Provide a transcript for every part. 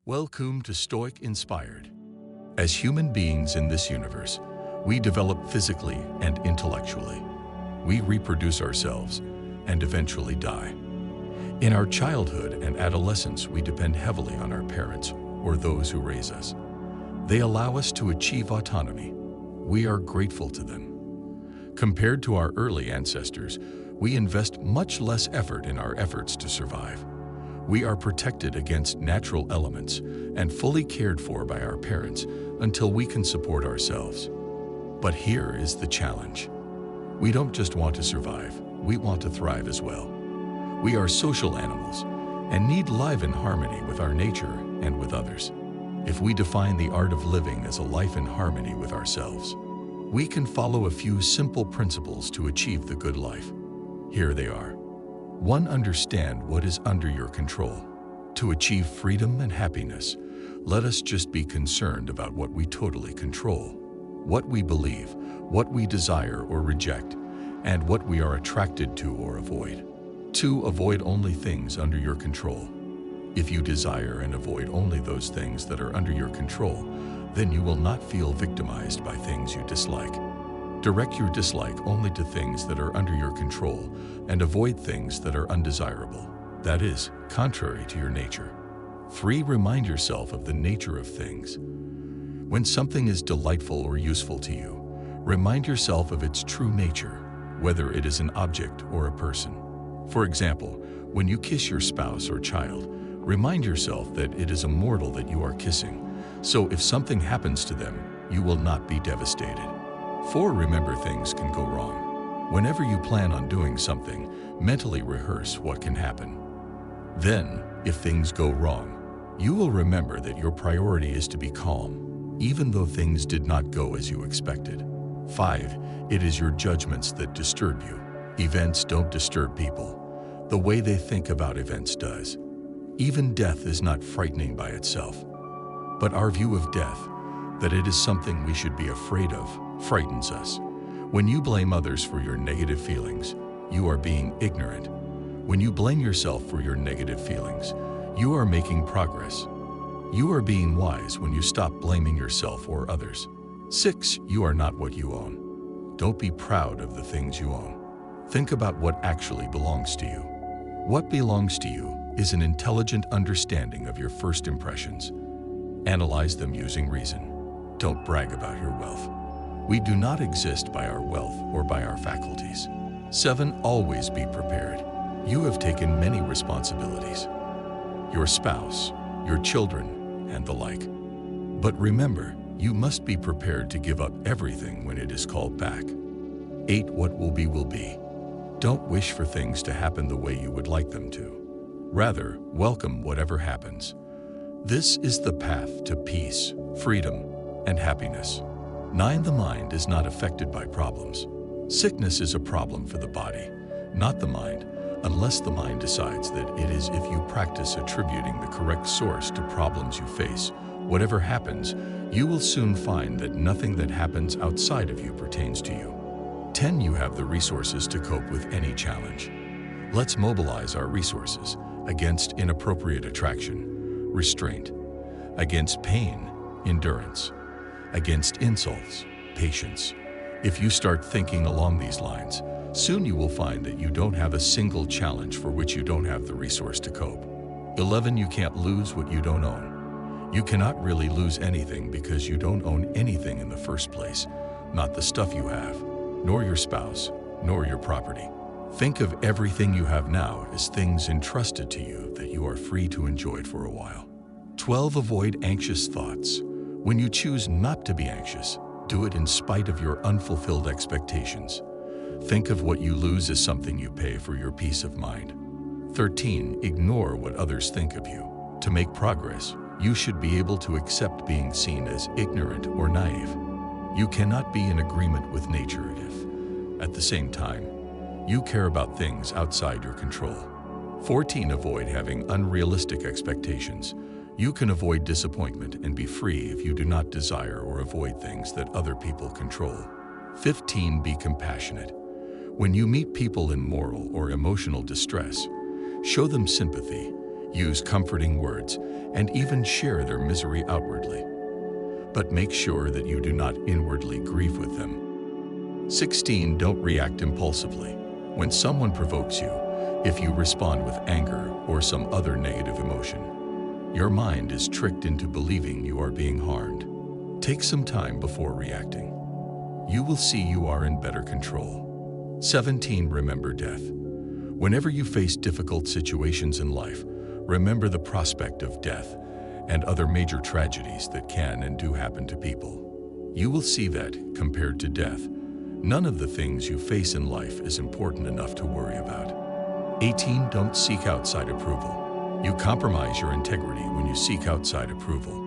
Welcome to StoicInspired. As human beings in this universe, we develop physically and intellectually. We reproduce ourselves and eventually die. In our childhood and adolescence, we depend heavily on our parents or those who raise us. They allow us to achieve autonomy. We are grateful to them. Compared to our early ancestors, we invest much less effort in our efforts to survive. We are protected against natural elements and fully cared for by our parents until we can support ourselves. But here is the challenge. We don't just want to survive, we want to thrive as well. We are social animals and need life in harmony with our nature and with others. If we define the art of living as a life in harmony with ourselves, we can follow a few simple principles to achieve the good life. Here they are. 1. Understand what is under your control. To achieve freedom and happiness, let us just be concerned about what we totally control, what we believe, what we desire or reject, and what we are attracted to or avoid. 2. Avoid only things under your control. If you desire and avoid only those things that are under your control, then you will not feel victimized by things you dislike. Direct your dislike only to things that are under your control and avoid things that are undesirable, that is, contrary to your nature. 3. Remind yourself of the nature of things. When something is delightful or useful to you, remind yourself of its true nature, whether it is an object or a person. For example, when you kiss your spouse or child, remind yourself that it is a mortal that you are kissing, so if something happens to them, you will not be devastated. 4. Remember, things can go wrong. Whenever you plan on doing something, mentally rehearse what can happen. Then, if things go wrong, you will remember that your priority is to be calm, even though things did not go as you expected. 5. It is your judgments that disturb you. Events don't disturb people. The way they think about events does. Even death is not frightening by itself. But our view of death, that it is something we should be afraid of, frightens us. When you blame others for your negative feelings, you are being ignorant. When you blame yourself for your negative feelings, you are making progress. You are being wise when you stop blaming yourself or others. 6. You are not what you own. Don't be proud of the things you own. Think about what actually belongs to you. What belongs to you is an intelligent understanding of your first impressions. Analyze them using reason. Don't brag about your wealth. We do not exist by our wealth or by our faculties. 7. Always be prepared. You have taken many responsibilities. Your spouse, your children, and the like. But remember, you must be prepared to give up everything when it is called back. 8. What will be will be. Don't wish for things to happen the way you would like them to. Rather, welcome whatever happens. This is the path to peace, freedom, and happiness. 9. The mind is not affected by problems. Sickness is a problem for the body, not the mind, unless the mind decides that it is. If you practice attributing the correct source to problems you face, whatever happens, you will soon find that nothing that happens outside of you pertains to you. 10. You have the resources to cope with any challenge. Let's mobilize our resources against inappropriate attraction, restraint, against pain, endurance, against insults, patience. If you start thinking along these lines, soon you will find that you don't have a single challenge for which you don't have the resource to cope. 11. You can't lose what you don't own. You cannot really lose anything because you don't own anything in the first place, not the stuff you have, nor your spouse, nor your property. Think of everything you have now as things entrusted to you that you are free to enjoy for a while. 12. Avoid anxious thoughts. When you choose not to be anxious, do it in spite of your unfulfilled expectations. Think of what you lose as something you pay for your peace of mind. 13. Ignore what others think of you. To make progress, you should be able to accept being seen as ignorant or naive. You cannot be in agreement with nature if, at the same time, you care about things outside your control. 14. Avoid having unrealistic expectations. You can avoid disappointment and be free if you do not desire or avoid things that other people control. 15. Be compassionate. When you meet people in moral or emotional distress, show them sympathy, use comforting words, and even share their misery outwardly. But make sure that you do not inwardly grieve with them. 16. Don't react impulsively. When someone provokes you, if you respond with anger or some other negative emotion, your mind is tricked into believing you are being harmed. Take some time before reacting. You will see you are in better control. 17. Remember death. Whenever you face difficult situations in life, remember the prospect of death and other major tragedies that can and do happen to people. You will see that, compared to death, none of the things you face in life is important enough to worry about. 18. Don't seek outside approval. You compromise your integrity when you seek outside approval.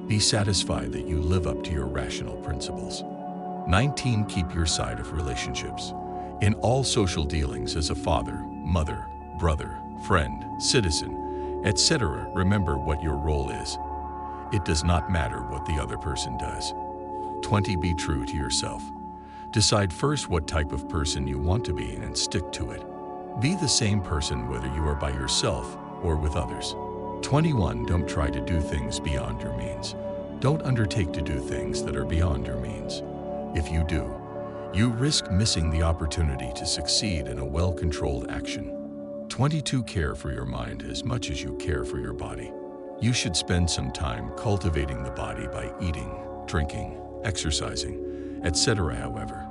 Be satisfied that you live up to your rational principles. 19. Keep your side of relationships. In all social dealings as a father, mother, brother, friend, citizen, etc., remember what your role is. It does not matter what the other person does. 20. Be true to yourself. Decide first what type of person you want to be and stick to it. Be the same person whether you are by yourself or with others. 21. Don't try to do things beyond your means. Don't undertake to do things that are beyond your means. If you do, you risk missing the opportunity to succeed in a well-controlled action. 22. Care for your mind as much as you care for your body. You should spend some time cultivating the body by eating, drinking, exercising, etc. However,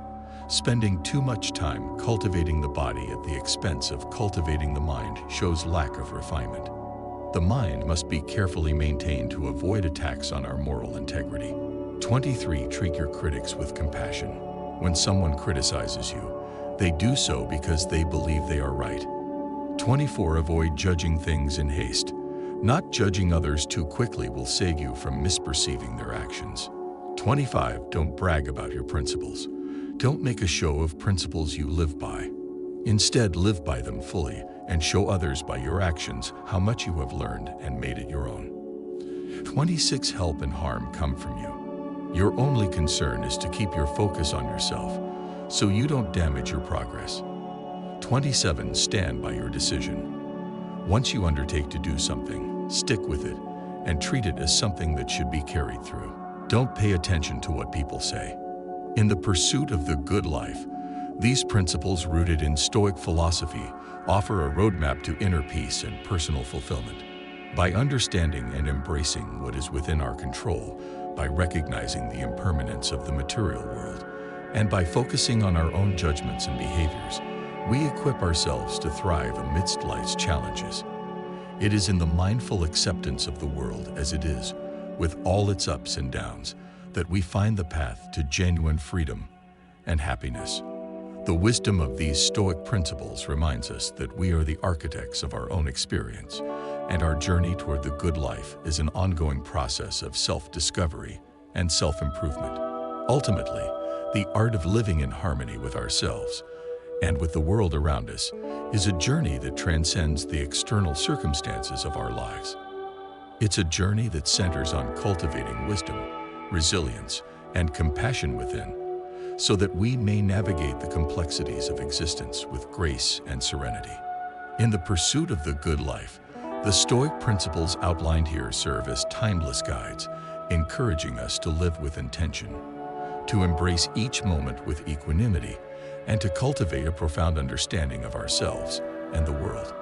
spending too much time cultivating the body at the expense of cultivating the mind shows lack of refinement. The mind must be carefully maintained to avoid attacks on our moral integrity. 23. Treat your critics with compassion. When someone criticizes you, they do so because they believe they are right. 24. Avoid judging things in haste. Not judging others too quickly will save you from misperceiving their actions. 25. Don't brag about your principles. Don't make a show of principles you live by. Instead, live by them fully and show others by your actions how much you have learned and made it your own. 26. Help and harm come from you. Your only concern is to keep your focus on yourself so you don't damage your progress. 27. Stand by your decision. Once you undertake to do something, stick with it and treat it as something that should be carried through. Don't pay attention to what people say. In the pursuit of the good life, these principles rooted in Stoic philosophy offer a roadmap to inner peace and personal fulfillment. By understanding and embracing what is within our control, by recognizing the impermanence of the material world, and by focusing on our own judgments and behaviors, we equip ourselves to thrive amidst life's challenges. It is in the mindful acceptance of the world as it is, with all its ups and downs, that we find the path to genuine freedom and happiness. The wisdom of these Stoic principles reminds us that we are the architects of our own experience, and our journey toward the good life is an ongoing process of self-discovery and self-improvement. Ultimately, the art of living in harmony with ourselves and with the world around us is a journey that transcends the external circumstances of our lives. It's a journey that centers on cultivating wisdom, resilience, and compassion within, so that we may navigate the complexities of existence with grace and serenity. In the pursuit of the good life, the Stoic principles outlined here serve as timeless guides, encouraging us to live with intention, to embrace each moment with equanimity, and to cultivate a profound understanding of ourselves and the world.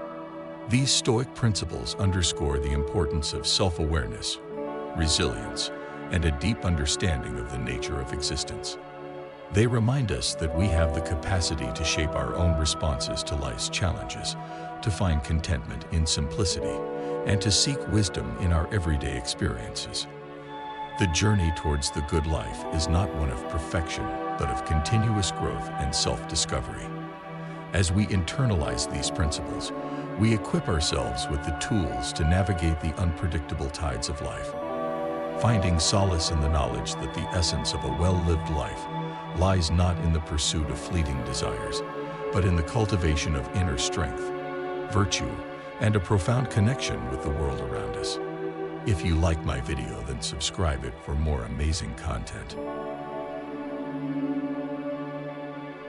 These Stoic principles underscore the importance of self-awareness, resilience, and a deep understanding of the nature of existence. They remind us that we have the capacity to shape our own responses to life's challenges, to find contentment in simplicity, and to seek wisdom in our everyday experiences. The journey towards the good life is not one of perfection, but of continuous growth and self-discovery. As we internalize these principles, we equip ourselves with the tools to navigate the unpredictable tides of life, finding solace in the knowledge that the essence of a well-lived life lies not in the pursuit of fleeting desires, but in the cultivation of inner strength, virtue, and a profound connection with the world around us. If you like my video, then subscribe it for more amazing content.